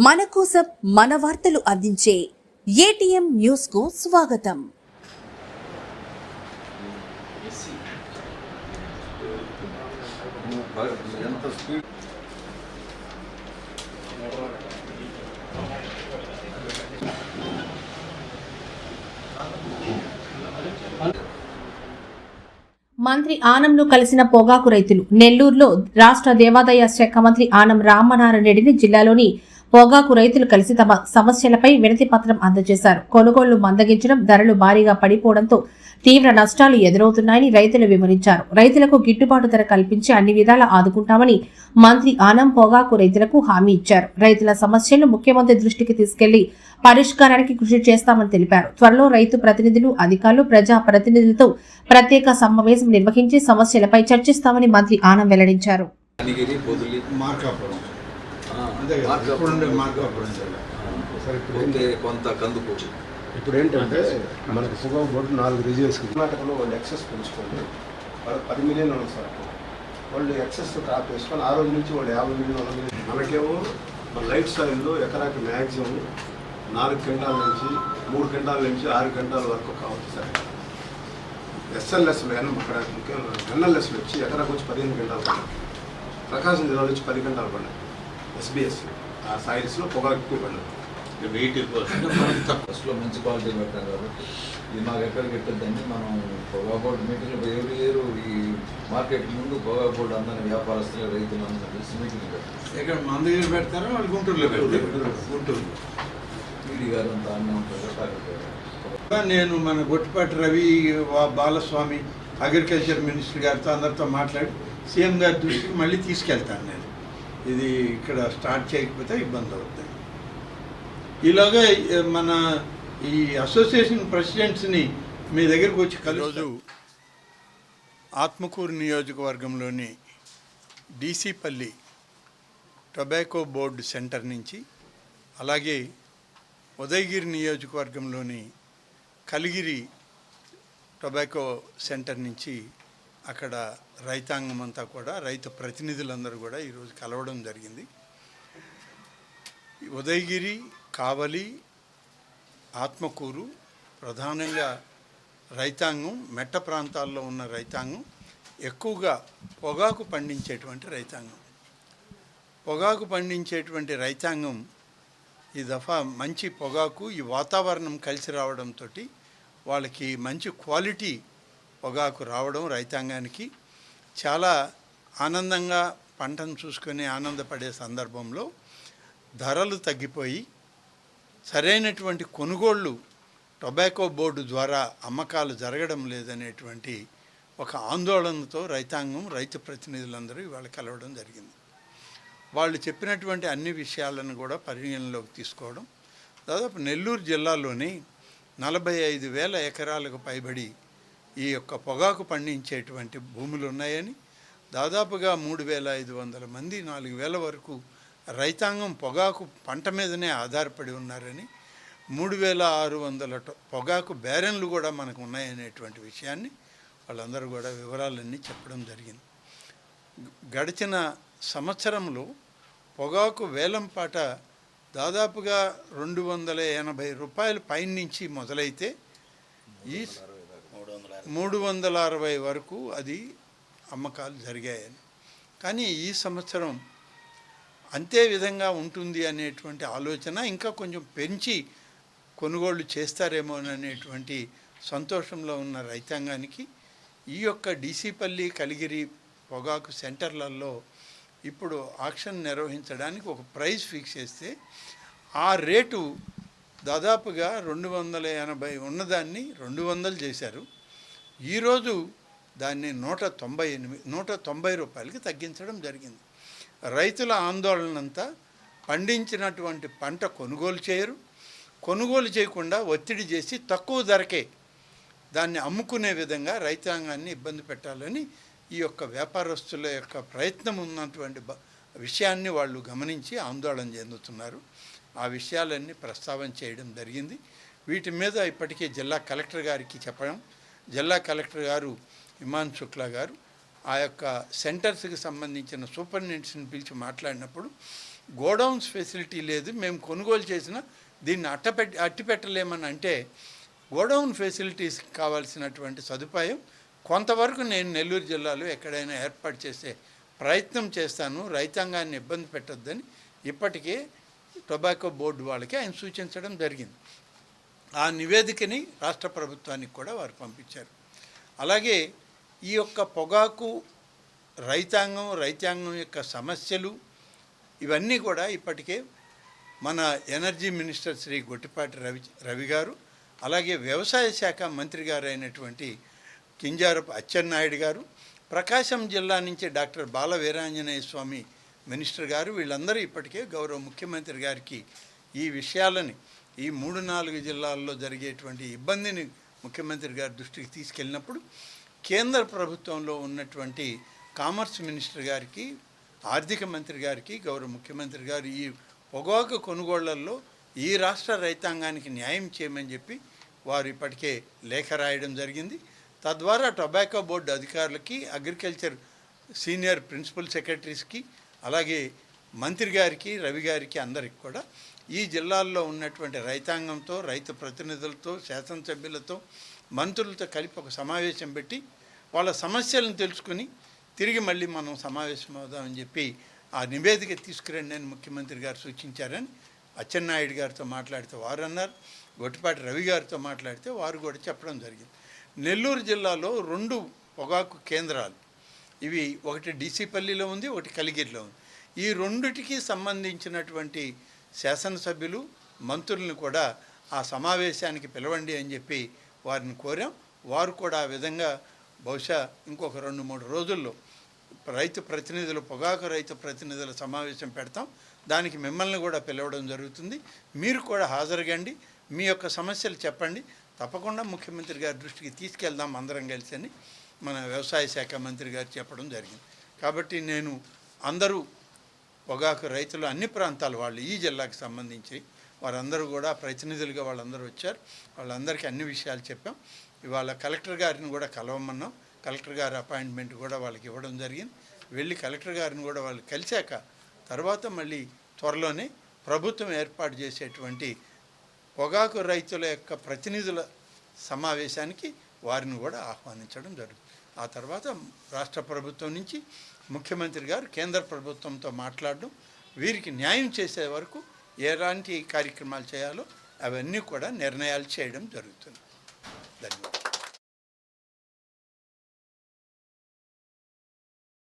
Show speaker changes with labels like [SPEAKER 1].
[SPEAKER 1] మన కోసం మన వార్తలు అందించే ఏటీఎం న్యూస్ కు స్వాగతం. మంత్రి ఆనంను కలిసిన పొగాకు రైతులు. నెల్లూరులో రాష్ట్ర దేవాదాయ శాఖ మంత్రి ఆనం రామనారాయణ రెడ్డిని జిల్లాలోని పొగాకు రైతులు కలిసి తమ సమస్యలపై వినతి పత్రం అందజేశారు. కొనుగోళ్లు మందగించడం, ధరలు భారీగా పడిపోవడంతో తీవ్ర నష్టాలు ఎదురవుతున్నాయని రైతులు వివరించారు. రైతులకు గిట్టుబాటు ధర కల్పించి అన్ని విధాలా ఆదుకుంటామని మంత్రి ఆనం పొగాకు రైతులకు హామీ ఇచ్చారు. రైతుల సమస్యలు ముఖ్యమంత్రి దృష్టికి తీసుకెళ్లి పరిష్కారానికి కృషి చేస్తామని తెలిపారు. త్వరలో రైతు ప్రతినిధులు, అధికారులు, ప్రజా ప్రతినిధులతో ప్రత్యేక సమావేశం నిర్వహించి సమస్యలపై చర్చిస్తామని మంత్రి ఆనం వెల్లడించారు.
[SPEAKER 2] ఇప్పుడు ఏంటంటే మనకు పొగాకు బోర్డు 4 రిజర్వ్స్ కర్ణాటకలో వాళ్ళు ఎక్సెస్ పెంచుకోండి, వాళ్ళు 10 మిలియన్ ఉంది సార్. వాళ్ళు ఎక్సెస్ క్రాప్ వేసుకొని ఆ రోజు నుంచి వాళ్ళు 50 మిలియన్ 100 మిలియన్. మనకేమో మన లైట్ సాయిల్లో ఎకరాకి మ్యాక్సిమం 4 క్వింటాల నుంచి 3 క్వింటాల నుంచి 6 క్వింటాల వరకు కావచ్చు సార్. ఎస్ఎల్ఎస్లు అక్కడ ఎన్ఎల్ఎస్లు వచ్చి ఎకరాకు వచ్చి 15 క్వింటాలు పడ్డాయి. ప్రకాశం జిల్లాలో వచ్చి 10 క్వింటాలు పడ్డాయి. ఎస్బీఎస్ ఆ సాయిల్స్లో పొగాకు ఎక్కువ పడ్డాయి.
[SPEAKER 3] వెయిట్ ఫస్ట్లో మంచి క్వాలిటీ పెట్టాం కాబట్టి ఇది మాకు ఎక్కడికి ఎక్కద్దండి. మనం పొగాకు బోర్డు మీటింగ్లు ఎవరి ఇయర్ ఈ మార్కెట్ ముందు పొగాకు బోర్డు అందరినీ వ్యాపారస్తులు, రైతులు అందరూ కలిసి మీటింగ్ పెట్టారు.
[SPEAKER 4] ఇక్కడ మన దగ్గర పెడతారో వాళ్ళు గుంటూరులో పెడతారు. గుంటూరు
[SPEAKER 3] ఈడీ గారు అంతా అన్నీ ఉంటారు.
[SPEAKER 4] నేను మన గొట్టిపాటి రవి, బాలస్వామి, అగ్రికల్చర్ మినిస్టర్ గారితో అందరితో మాట్లాడి సీఎం గారి దృష్టికి మళ్ళీ తీసుకెళ్తాను. నేను ఇది ఇక్కడ స్టార్ట్ చేయకపోతే ఇబ్బంది అవుతుంది. ఈలోగా మన ఈ అసోసియేషన్ ప్రెసిడెంట్స్ని మీ దగ్గరకు వచ్చి రోజు ఆత్మకూరు నియోజకవర్గంలోని డీసీపల్లి టొబాకో బోర్డు సెంటర్ నుంచి, అలాగే ఉదయగిరి నియోజకవర్గంలోని కలిగిరి టొబాకో సెంటర్ నుంచి అక్కడ రైతాంగం అంతా కూడా, రైతు ప్రతినిధులందరూ కూడా ఈరోజు కలవడం జరిగింది. ఉదయగిరి, కావలి, ఆత్మకూరు ప్రధానంగా రైతాంగం, మెట్ట ప్రాంతాల్లో ఉన్న రైతాంగం ఎక్కువగా పొగాకు పండించేటువంటి రైతాంగం. పొగాకు పండించేటువంటి రైతాంగం ఈ దఫా మంచి పొగాకు, ఈ వాతావరణం కలిసి రావడంతో వాళ్ళకి మంచి క్వాలిటీ పొగాకు రావడం రైతాంగానికి చాలా ఆనందంగా పంటను చూసుకొని ఆనందపడే సందర్భంలో ధరలు తగ్గిపోయి సరైనటువంటి కొనుగోళ్ళు టొబాకో బోర్డు ద్వారా అమ్మకాలు జరగడం లేదనేటువంటి ఒక ఆందోళనతో రైతాంగం, రైతు ప్రతినిధులందరూ ఇవాళ కలవడం జరిగింది. వాళ్ళు చెప్పినటువంటి అన్ని విషయాలను కూడా పరిగణనలోకి తీసుకోవడం, దాదాపు నెల్లూరు జిల్లాలోని 45,000 ఎకరాలకు పైబడి ఈ యొక్క పొగాకు పండించేటువంటి భూములు ఉన్నాయని, దాదాపుగా 3,500 మంది 4,000 వరకు రైతాంగం పొగాకు పంట మీదనే ఆధారపడి ఉన్నారని, 3,600 పొగాకు బేరెన్లు కూడా మనకు ఉన్నాయనేటువంటి విషయాన్ని వాళ్ళందరూ కూడా వివరాలన్నీ చెప్పడం జరిగింది. గడిచిన సంవత్సరంలో పొగాకు వేలంపాట దాదాపుగా 280 రూపాయల పైన నుంచి మొదలైతే ఈ 360 వరకు అది అమ్మకాలు జరిగాయని. కానీ ఈ సంవత్సరం అంతే విధంగా ఉంటుంది అనేటువంటి ఆలోచన, ఇంకా కొంచెం పెంచి కొనుగోళ్లు చేస్తారేమో అనేటువంటి సంతోషంలో ఉన్న రైతాంగానికి ఈ యొక్క డీసీపల్లి, కలిగిరి పొగాకు సెంటర్లలో ఇప్పుడు ఆక్షన్ నిర్వహించడానికి ఒక ప్రైస్ ఫిక్స్ చేస్తే ఆ రేటు దాదాపుగా 280 ఉన్నదాన్ని 200 చేశారు. ఈరోజు దాన్ని 190 రూపాయలకి తగ్గించడం జరిగింది. రైతుల ఆందోళనంతా పండించినటువంటి పంట కొనుగోలు చేయరు, కొనుగోలు చేయకుండా ఒత్తిడి చేసి తక్కువ ధరకే దాన్ని అమ్ముకునే విధంగా రైతాంగాన్ని ఇబ్బంది పెట్టాలని ఈ యొక్క వ్యాపారస్తుల యొక్క ప్రయత్నం ఉన్నటువంటి విషయాన్ని వాళ్ళు గమనించి ఆందోళన చెందుతున్నారు. ఆ విషయాలన్నీ ప్రస్తావన చేయడం జరిగింది. వీటి మీద ఇప్పటికే జిల్లా కలెక్టర్ గారికి చెప్పడం, జిల్లా కలెక్టర్ గారు ఇమాన్ శుక్లా గారు ఆ యొక్క సెంటర్స్కి సంబంధించిన సూపరింటెండెంట్స్ని పిలిచి మాట్లాడినప్పుడు గోడౌన్స్ ఫెసిలిటీ లేదు, మేము కొనుగోలు చేసిన దీన్ని అట్టిపెట్టలేమని అంటే గోడౌన్ ఫెసిలిటీస్ కావాల్సినటువంటి సదుపాయం కొంతవరకు నేను నెల్లూరు జిల్లాలో ఎక్కడైనా ఏర్పాటు చేసే ప్రయత్నం చేస్తాను, రైతాంగాన్ని ఇబ్బంది పెట్టొద్దని ఇప్పటికే టొబాకో బోర్డు వాళ్ళకి ఆయన సూచించడం జరిగింది. ఆ నివేదికని రాష్ట్ర ప్రభుత్వానికి కూడా వారు పంపించారు. అలాగే ఈ యొక్క పొగాకు రైతాంగం యొక్క సమస్యలు ఇవన్నీ కూడా ఇప్పటికే మన ఎనర్జీ మినిస్టర్ శ్రీ గొట్టిపాటి రవి గారు, అలాగే వ్యవసాయ శాఖ మంత్రి గారు అయినటువంటి కింజారపు అచ్చెన్నాయుడు గారు, ప్రకాశం జిల్లా నుంచి డాక్టర్ బాల వీరాంజనేయ స్వామి మినిస్టర్ గారు, వీళ్ళందరూ ఇప్పటికే గౌరవ ముఖ్యమంత్రి గారికి ఈ విషయాలని ఈ 3-4 జిల్లాల్లో జరిగేటువంటి ఇబ్బందిని ముఖ్యమంత్రి గారి దృష్టికి తీసుకెళ్ళినప్పుడు కేంద్ర ప్రభుత్వంలో ఉన్నటువంటి కామర్స్ మినిస్టర్ గారికి, ఆర్థిక మంత్రి గారికి, గౌరవ ముఖ్యమంత్రి గారు ఈ పొగాకు కొనుగోళ్లలో ఈ రాష్ట్ర రైతాంగానికి న్యాయం చేయమని చెప్పి వారు ఇప్పటికే లేఖ రాయడం జరిగింది. తద్వారా టొబాకో బోర్డు అధికారులకి, అగ్రికల్చర్ సీనియర్ ప్రిన్సిపల్ సెక్రటరీస్కి, అలాగే మంత్రి గారికి, రవి గారికి అందరికి కూడా ఈ జిల్లాల్లో ఉన్నటువంటి రైతాంగంతో, రైతు ప్రతినిధులతో, శాసనసభ్యులతో, మంత్రులతో కలిపి ఒక సమావేశం పెట్టి వాళ్ళ సమస్యలను తెలుసుకుని తిరిగి మళ్ళీ మనం సమావేశం అవుదామని చెప్పి ఆ నివేదిక తీసుకురండి అని ముఖ్యమంత్రి గారు సూచించారని అచ్చెన్నాయుడు గారితో మాట్లాడితే వారు అన్నారు, గొట్టిపాటి రవి గారితో మాట్లాడితే వారు కూడా చెప్పడం జరిగింది. నెల్లూరు జిల్లాలో 2 పొగాకు కేంద్రాలు, ఇవి ఒకటి డీసీపల్లిలో ఉంది, ఒకటి కలిగిరిలో ఉంది. ఈ రెండిటికి సంబంధించినటువంటి శాసనసభ్యులు, మంత్రులను కూడా ఆ సమావేశానికి పిలవండి అని చెప్పి వారిని కోరాం. వారు కూడా ఆ విధంగా బహుశా ఇంకొక 2-3 రోజుల్లో పొగాకు రైతు ప్రతినిధుల సమావేశం పెడతాం. దానికి మిమ్మల్ని కూడా పిలవడం జరుగుతుంది. మీరు కూడా హాజరుగండి, మీ యొక్క సమస్యలు చెప్పండి, తప్పకుండా ముఖ్యమంత్రి గారి దృష్టికి తీసుకెళ్దాం అందరం కలిసి అని మన వ్యవసాయ శాఖ మంత్రి గారు చెప్పడం జరిగింది. కాబట్టి నేను అందరూ పొగాకు రైతులు అన్ని ప్రాంతాల వాళ్ళు ఈ జిల్లాకు సంబంధించి వారందరూ కూడా ప్రతినిధులుగా వాళ్ళందరూ వచ్చారు. వాళ్ళందరికీ అన్ని విషయాలు చెప్పాం. ఇవాళ కలెక్టర్ గారిని కూడా కలవమన్నాం. కలెక్టర్ గారి అపాయింట్మెంట్ కూడా వాళ్ళకి ఇవ్వడం జరిగింది. వెళ్ళి కలెక్టర్ గారిని కూడా వాళ్ళు కలిశాక తర్వాత మళ్ళీ త్వరలోనే ప్రభుత్వం ఏర్పాటు చేసేటువంటి పొగాకు రైతుల యొక్క ప్రతినిధుల సమావేశానికి వారిని కూడా ఆహ్వానించడం జరుగుతుంది. ఆ తర్వాత రాష్ట్ర ప్రభుత్వం నుంచి ముఖ్యమంత్రి గారు కేంద్ర ప్రభుత్వంతో మాట్లాడడం, వీరికి న్యాయం చేసే వరకు ఎలాంటి కార్యక్రమాలు చేయాలో అవన్నీ కూడా నిర్ణయాలు చేయడం జరుగుతుంది. ధన్యవాదాలు.